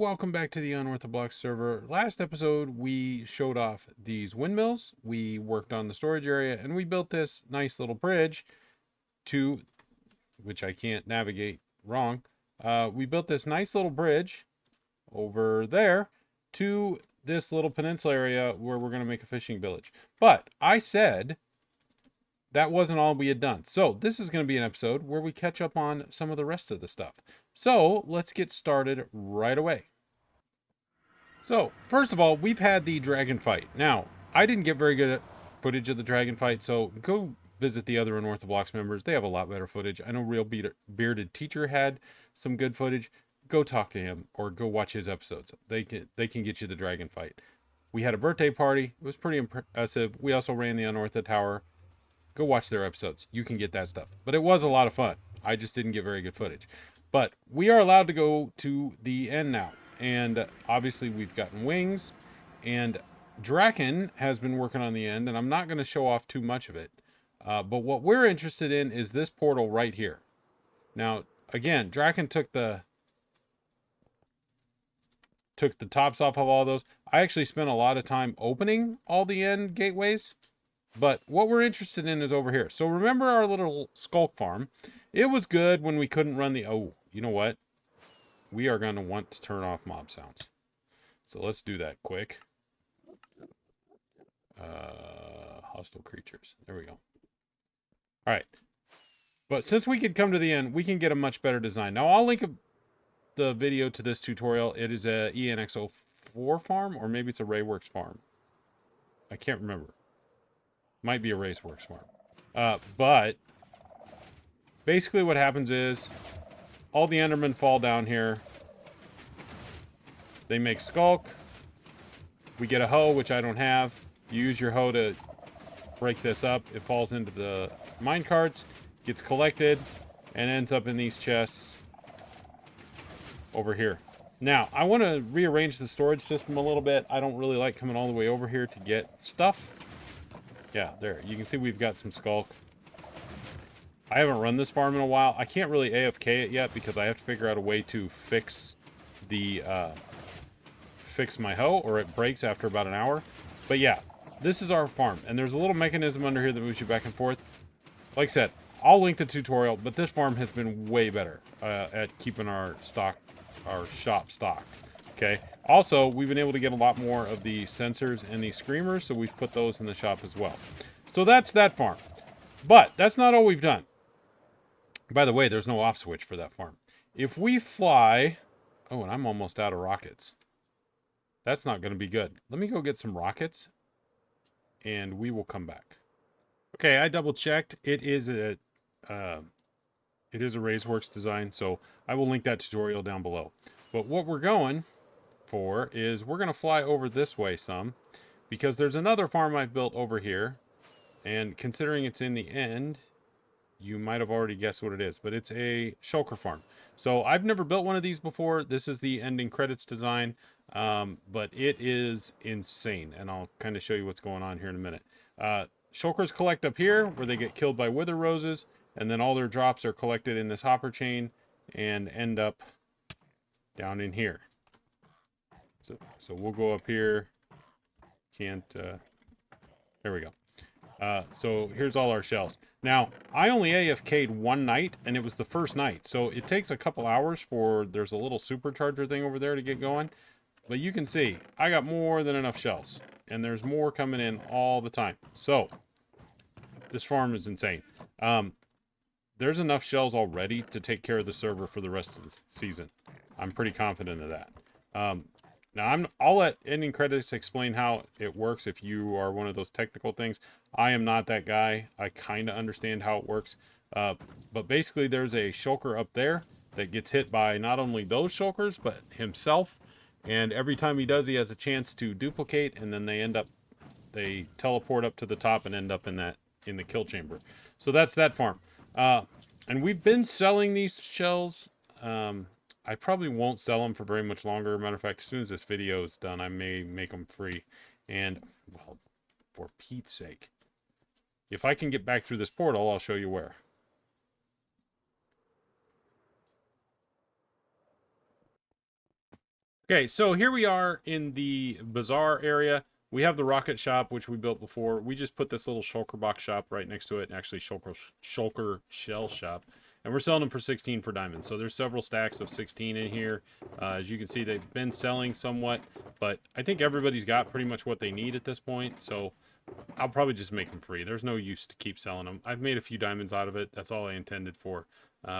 welcome back to the Unorthoblocks server. Last episode, we showed off these windmills, we worked on the storage area, and we built this nice little bridge to, which I can't navigate wrong, we built this nice little bridge over there to this little peninsula area where we're going to make a fishing village. But I said that wasn't all we had done. So this is going to be an episode where we catch up on some of the rest of the stuff. So let's get started right away. So first of all, we've had the dragon fight. Now, I didn't get very good footage of the dragon fight, so go visit the other Unorthoblocks members. They have a lot better footage. I know Real Bearded Teacher had some good footage. Go talk to him or go watch his episodes. They can get you the dragon fight. We had a birthday party. It was pretty impressive. We also ran the Unortho Tower. Go watch their episodes. You can get that stuff. But it was a lot of fun. I just didn't get very good footage. But we are allowed to go to the end now. And obviously we've gotten wings. And Draken has been working on the end. And I'm not going to show off too much of it. But what we're interested in is this portal right here. Now, again, Draken took the tops off of all those. I actually spent a lot of time opening all the end gateways. But what we're interested in is over here. So remember our little skulk farm. It was good when we couldn't run the... Oh, you know what? We are going to want to turn off mob sounds. So let's do that quick. Hostile creatures. There we go. All right. But since we could come to the end, we can get a much better design. Now, I'll link the video to this tutorial. It is a ENX04 farm, or maybe it's a Rayworks farm. I can't remember. Might be a Raceworks farm. But basically what happens is all the Endermen fall down here. They make skulk. We get a hoe, which I don't have. You use your hoe to break this up. It falls into the mine carts, gets collected, and ends up in these chests over here. Now, I want to rearrange the storage system a little bit. I don't really like coming all the way over here to get stuff. Yeah, there. You can see we've got some skulk. I haven't run this farm in a while. I can't really AFK it yet because I have to figure out a way to fix the fix my hoe, or it breaks after about an hour. But yeah, this is our farm, and there's a little mechanism under here that moves you back and forth. Like I said, I'll link the tutorial, but this farm has been way better at keeping our shop stocked. Okay. Also, we've been able to get a lot more of the sensors and the screamers, so we've put those in the shop as well. So that's that farm. But that's not all we've done. By the way, there's no off switch for that farm. If we fly... Oh, and I'm almost out of rockets. That's not going to be good. Let me go get some rockets, and we will come back. Okay, I double-checked. It is a Raceworks design, so I will link that tutorial down below. But what we're going for is we're going to fly over this way some, because there's another farm I've built over here, and considering it's in the end, you might have already guessed what it is, but it's a shulker farm. So I've never built one of these before. This is the ending credits design, but it is insane, and I'll kind of show you what's going on here in a minute. Shulkers collect up here where they get killed by wither roses, and then all their drops are collected in this hopper chain and end up down in here. So we'll go up here. There we go. So here's all our shells. Now, I only AFK'd one night, and it was the first night. So it takes a couple hours for, there's a little supercharger thing over there to get going. But you can see, I got more than enough shells. And there's more coming in all the time. So, this farm is insane. There's enough shells already to take care of the server for the rest of the season. I'm pretty confident of that. Now, I'll let ending credits explain how it works if you are one of those technical things. I am not that guy. I kind of understand how it works. But basically, there's a shulker up there that gets hit by not only those shulkers, but himself. And every time he does, he has a chance to duplicate, and then they teleport up to the top and end up in the kill chamber. So that's that farm. And we've been selling these shells. I probably won't sell them for very much longer. Matter of fact, as soon as this video is done, I may make them free. And, well, for Pete's sake, if I can get back through this portal, I'll show you where. Okay, so here we are in the bazaar area. We have the rocket shop, which we built before. We just put this little shulker box shop right next to it, and actually shulker shell shop. And we're selling them for 16 for diamonds. So there's several stacks of 16 in here. As you can see, they've been selling somewhat, but I think everybody's got pretty much what they need at this point. So I'll probably just make them free. There's no use to keep selling them. I've made a few diamonds out of it. That's all I intended for.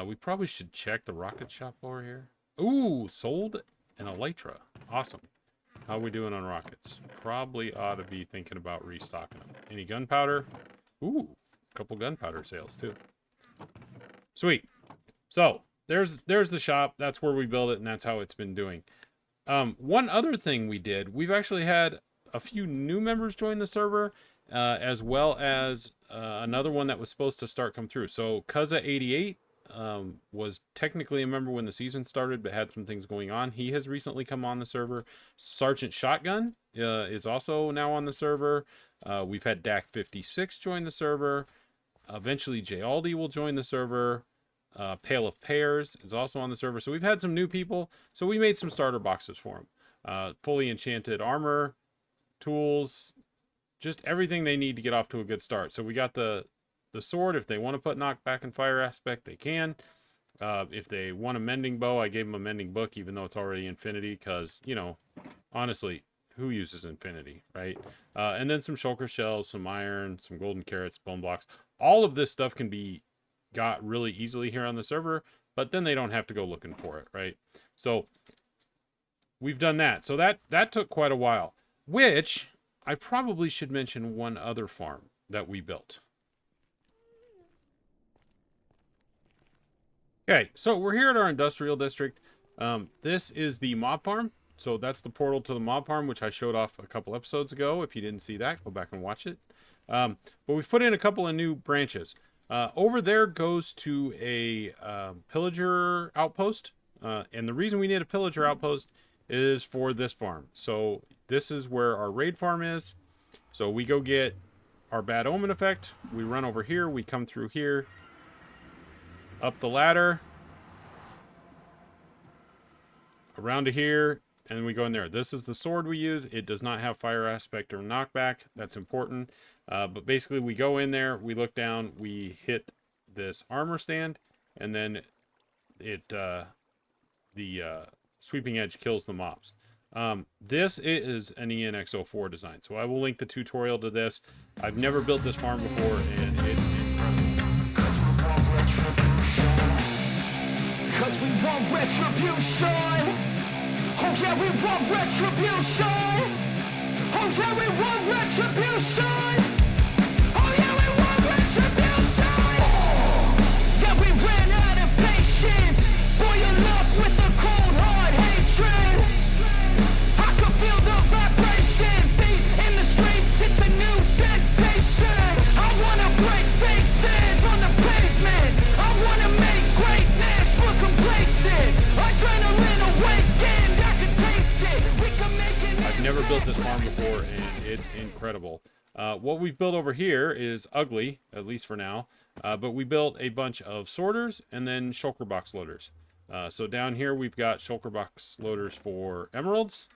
We probably should check the rocket shop over here. Ooh, sold an elytra. Awesome. How are we doing on rockets? Probably ought to be thinking about restocking them. Any gunpowder? Ooh, a couple gunpowder sales too. Sweet. So there's the shop. That's where we build it, and that's how it's been doing. One other thing we did, we've actually had a few new members join the server, as well as another one that was supposed to start come through. So Kuzza88 was technically a member when the season started, but had some things going on. He has recently come on the server. Sergeant Shotgun is also now on the server. We've had Dak56 join the server. Eventually J Aldi will join the server. Pail of Pears is also on the server. So we've had some new people. So we made some starter boxes for them. Fully enchanted armor, tools, just everything they need to get off to a good start. So we got the sword. If they want to put knockback and fire aspect, they can. If they want a mending bow, I gave them a mending book, even though it's already infinity, because, you know, honestly, who uses infinity, right? And then some shulker shells, some iron, some golden carrots, bone blocks. All of this stuff can be got really easily here on the server, but then they don't have to go looking for it, right? So we've done that. So that took quite a while, which I probably should mention one other farm that we built. Okay, so we're here at our industrial district. This is the mob farm. So that's the portal to the mob farm, which I showed off a couple episodes ago. If you didn't see that, go back and watch it. But we've put in a couple of new branches. Over there goes to a pillager outpost. And the reason we need a pillager outpost is for this farm. So this is where our raid farm is. So we go get our bad omen effect. We run over here. We come through here. Up the ladder. Around to here. And we go in there. This is the sword we use. It does not have fire aspect or knockback. That's important. But basically we go in there, we look down, we hit this armor stand, and then it the sweeping edge kills the mobs. This is an ENX04 design. So I will link the tutorial to this. I've never built this farm before, and it's incredible. Cause we want retribution. Oh yeah, we want retribution. Oh yeah, we want retribution. Oh yeah, we want retribution. Yeah, we ran out of patience. Boil up with the cold hard hatred. I can feel the vibration. Feet in the streets, it's a new sensation. I wanna break faces on the pavement. I wanna make greatness look complacent. Adrenaline awakened, I can taste it. We can make it. I've never built this farm before, and it's incredible. What we've built over here is ugly, at least for now. But we built a bunch of sorters and then shulker box loaders. So down here we've got shulker box loaders for emeralds.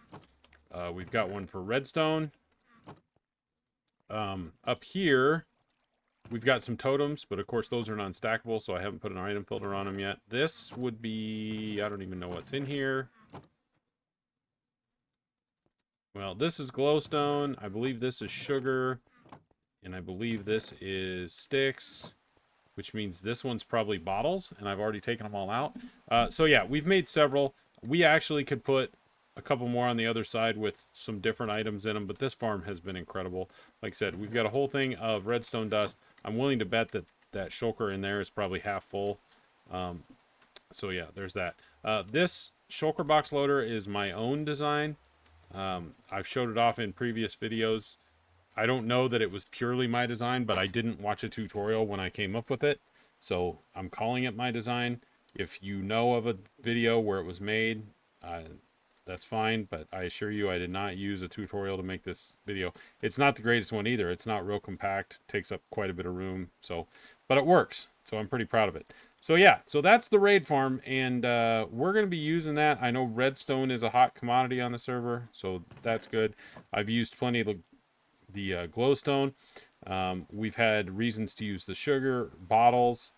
We've got one for redstone. Up here we've got some totems, but of course those are non-stackable, so I haven't put an item filter on them yet. This would be, I don't even know what's in here. Well, this is glowstone. I believe this is sugar. And I believe this is sticks, which means this one's probably bottles, and I've already taken them all out. So yeah, we've made several. We actually could put a couple more on the other side with some different items in them, but this farm has been incredible. Like I said, we've got a whole thing of redstone dust. I'm willing to bet that that shulker in there is probably half full. So yeah, there's that. This shulker box loader is my own design. I've showed it off in previous videos. I don't know that it was purely my design, but I didn't watch a tutorial when I came up with it, so I'm calling it my design. If you know of a video where it was made, that's fine, but I assure you I did not use a tutorial to make this video. It's not the greatest one either. It's not real compact, takes up quite a bit of room, so, but it works, so I'm pretty proud of it. So yeah, so that's the raid farm, and we're gonna be using that. I know redstone is a hot commodity on the server, so that's good. I've used plenty of the glowstone. We've had reasons to use the sugar bottles.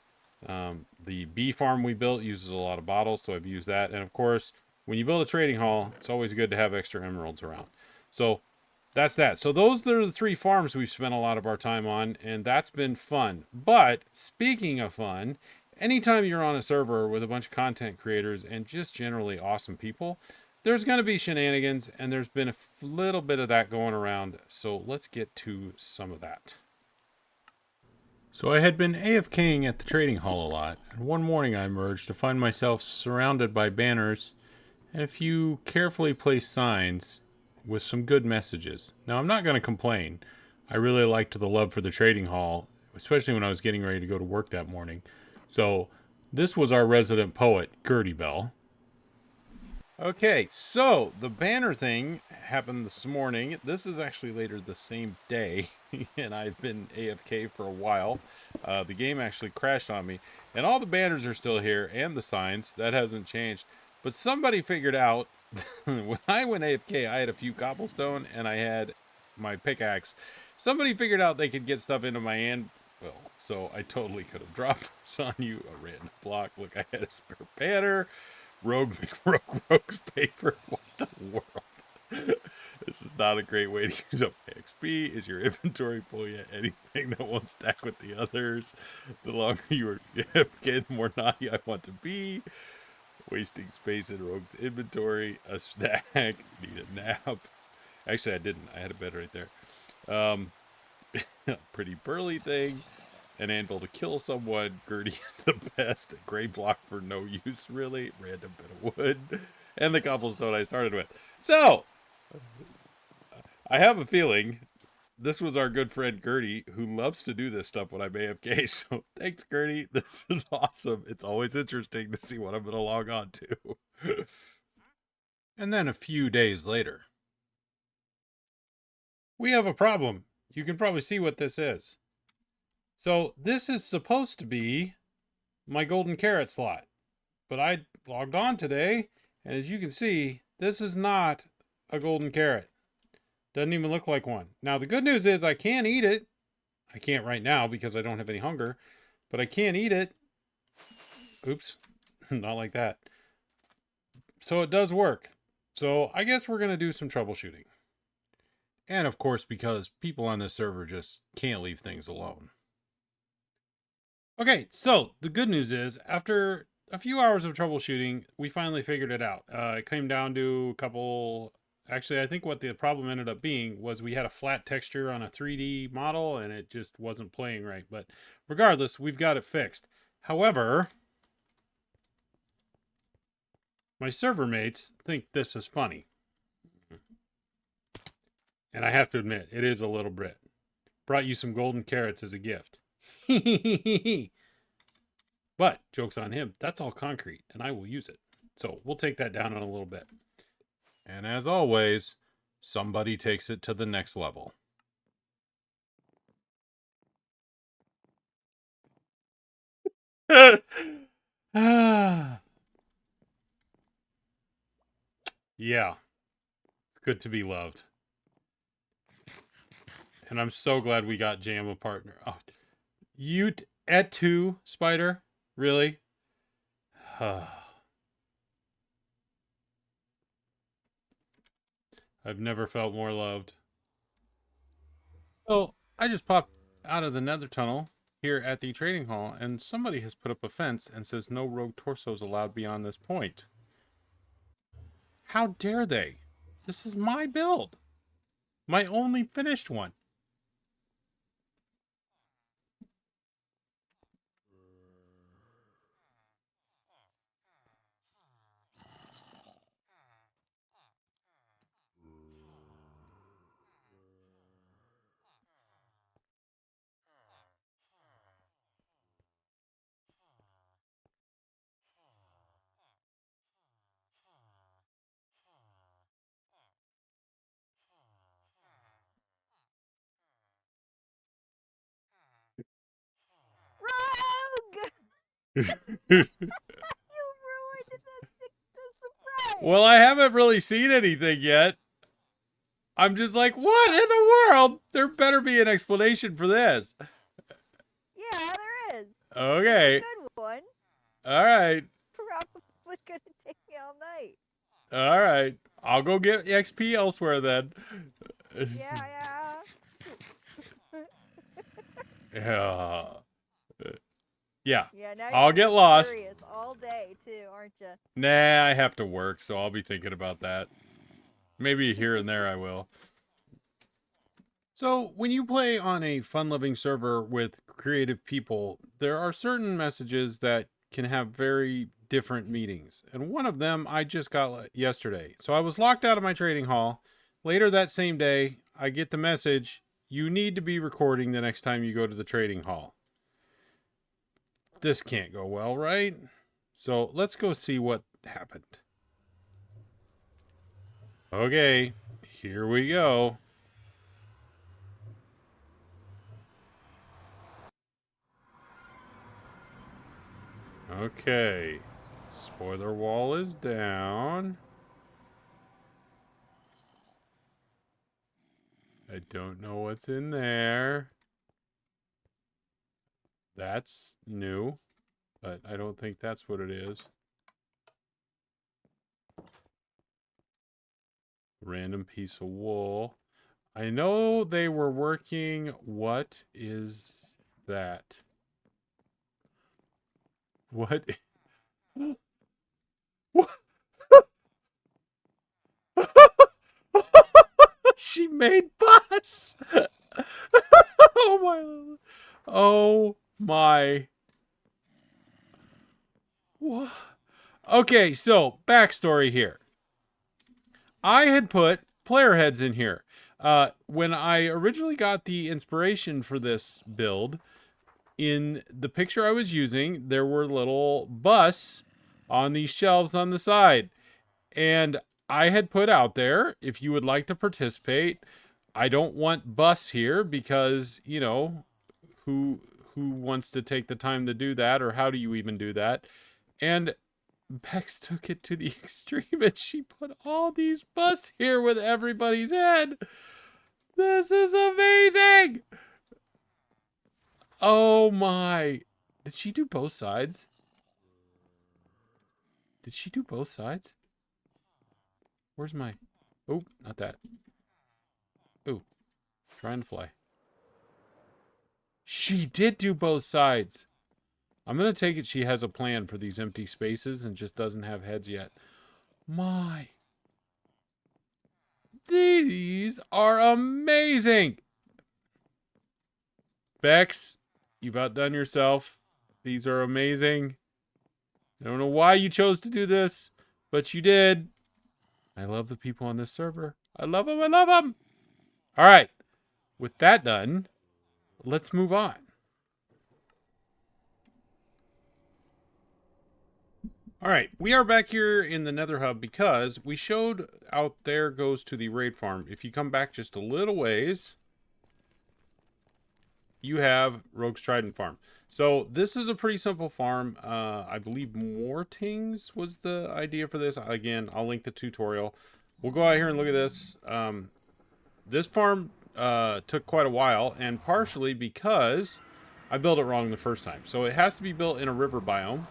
The bee farm we built uses a lot of bottles, so I've used that. And of course, when you build a trading hall, it's always good to have extra emeralds around. So that's that. So those are the three farms we've spent a lot of our time on, and that's been fun. But speaking of fun, anytime you're on a server with a bunch of content creators and just generally awesome people, there's going to be shenanigans, and there's been a little bit of that going around. So let's get to some of that. So I had been AFKing at the trading hall a lot, and one morning I emerged to find myself surrounded by banners and a few carefully placed signs with some good messages. Now, I'm not going to complain. I really liked the love for the trading hall, especially when I was getting ready to go to work that morning. So, this was our resident poet, Gertie Bell. Okay, so the banner thing happened this morning. This is actually later the same day, and I've been AFK for a while. The game actually crashed on me, and all the banners are still here and the signs. That hasn't changed. But somebody figured out when I went AFK, I had a few cobblestone and I had my pickaxe. Somebody figured out they could get stuff into my anvil, so I totally could have dropped this on you. A random block. Look, I had a spare banner. Rogue's paper. What the world? This is not a great way to use up XP. Is your inventory full yet? Anything that won't stack with the others. The longer you are AFK, the more naughty I want to be. Wasting space in Rogue's inventory. A snack. Need a nap. Actually, I didn't. I had a bed right there. Um, pretty burly thing. An anvil to kill someone. Gertie is the best. A gray block for no use, really. Random bit of wood. And the cobblestone I started with. So, I have a feeling this was our good friend Gertie, who loves to do this stuff when I'm AFK. So, thanks, Gertie. This is awesome. It's always interesting to see what I'm going to log on to. And then a few days later, we have a problem. You can probably see what this is. So, this is supposed to be my golden carrot slot. But I logged on today, and as you can see, this is not a golden carrot. Doesn't even look like one. Now, the good news is I can eat it. I can't right now because I don't have any hunger, but I can eat it. Oops, not like that. So it does work. So I guess we're going to do some troubleshooting. And of course, because people on this server just can't leave things alone. Okay, so the good news is after a few hours of troubleshooting, we finally figured it out. It came down to a couple. Actually, I think what the problem ended up being was we had a flat texture on a 3D model and it just wasn't playing right. But regardless, we've got it fixed. However, my server mates think this is funny. And I have to admit, it is a little bit. Brought you some golden carrots as a gift. But, joke's on him, that's all concrete, and I will use it. So, we'll take that down in a little bit. And as always, somebody takes it to the next level. Yeah, good to be loved. And I'm so glad we got Jam a partner. Oh, you at 2, Spider? Really? I've never felt more loved. Oh, I just popped out of the nether tunnel here at the trading hall, and somebody has put up a fence and says no rogue torsos allowed beyond this point. How dare they? This is my build. My only finished one. You ruined the surprise. Well, I haven't really seen anything yet. I'm just like, what in the world? There better be an explanation for this. Yeah, there is. Okay. It's a good one. All right. Probably gonna take me all night. All right. I'll go get XP elsewhere then. Yeah. Yeah. Yeah. Yeah, now I'll you're get gonna be lost. curious all day too, aren't you? Nah, I have to work, so I'll be thinking about that. Maybe here and there I will. So, when you play on a fun loving server with creative people, there are certain messages that can have very different meanings. And one of them I just got yesterday. So, I was locked out of my trading hall. Later that same day, I get the message, you need to be recording the next time you go to the trading hall. This can't go well, right? So, let's go see what happened. Okay, here we go. Okay, spoiler wall is down. I don't know what's in there. That's new, but I don't think that's what it is. Random piece of wool. I know they were working. What is that? What? What? She made bus. Oh my. Oh my. What? Okay, so backstory here. I had put player heads in here. When I originally got the inspiration for this build, in the picture I was using, there were little busts on these shelves on the side. And I had put out there, if you would like to participate, I don't want busts here because, you know, who wants to take the time to do that, or how do you even do that? And Bex took it to the extreme and she put all these busts here with everybody's head. This is amazing. Oh my. Did she do both sides? Did she do both sides? Where's my... Oh, not that. Oh, trying to fly. She did do both sides. I'm going to take it she has a plan for these empty spaces and just doesn't have heads yet. My. These are amazing. Bex, you've outdone yourself. These are amazing. I don't know why you chose to do this, but you did. I love the people on this server. I love them. I love them. All right. With that done, let's move on. All right. We are back here in the Nether Hub because we showed out there goes to the raid farm. If you come back just a little ways, you have Rogue's Trident Farm. So this is a pretty simple farm. I believe Mortings was the idea for this. Again, I'll link the tutorial. We'll go out here and look at this. This farm took quite a while, and partially because I built it wrong the first time. So it has to be built in a river biome.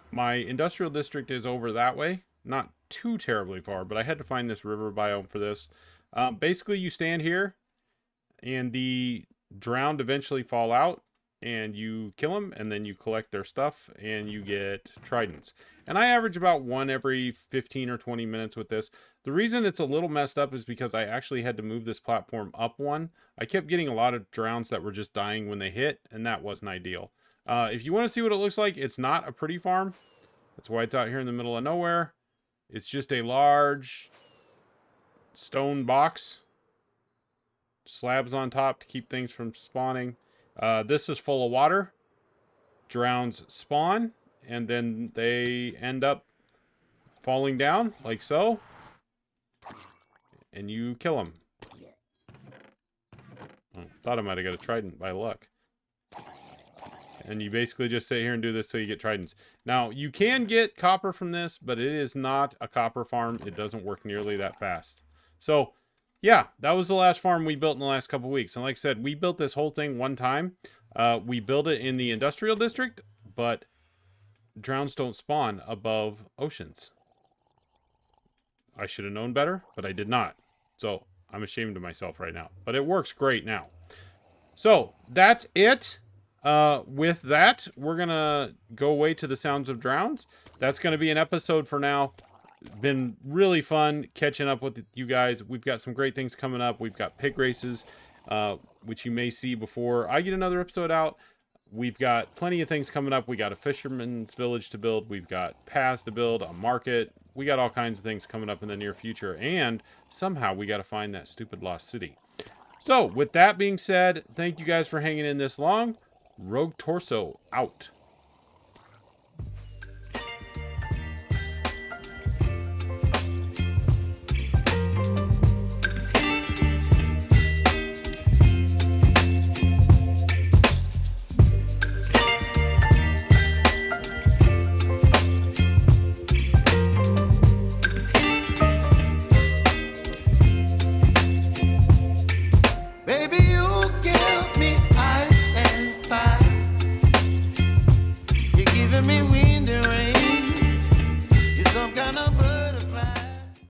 My industrial district is over that way. Not too terribly far, but I had to find this river biome for this. Basically, you stand here, and the drowned eventually fall out, and you kill them, and then you collect their stuff, and you get tridents. And I average about one every 15 or 20 minutes with this. The reason it's a little messed up is because I actually had to move this platform up one. I kept getting a lot of drowns that were just dying when they hit, and that wasn't ideal. If you want to see what it looks like, it's not a pretty farm. That's why it's out here in the middle of nowhere. It's just a large stone box. Slabs on top to keep things from spawning. This is full of water. Drowns spawn, and then they end up falling down, like so. And you kill them. Oh, thought I might have got a trident by luck. And you basically just sit here and do this till you get tridents. Now, you can get copper from this, but it is not a copper farm. It doesn't work nearly that fast. So, yeah, that was the last farm we built in the last couple weeks. And like I said, we built this whole thing one time. We built it in the industrial district, but drowns don't spawn above oceans. I should have known better, but I did not. So, I'm ashamed of myself right now. But it works great now. So, that's it. With that, we're going to go away to the sounds of drowns. That's going to be an episode for now. Been really fun catching up with you guys. We've got some great things coming up. We've got pig races, which you may see before I get another episode out. We've got plenty of things coming up. We got a fisherman's village to build. We've got paths to build, a market. We got all kinds of things coming up in the near future. And somehow we got to find that stupid lost city. So with that being said, thank you guys for hanging in this long. Rogue Torso out.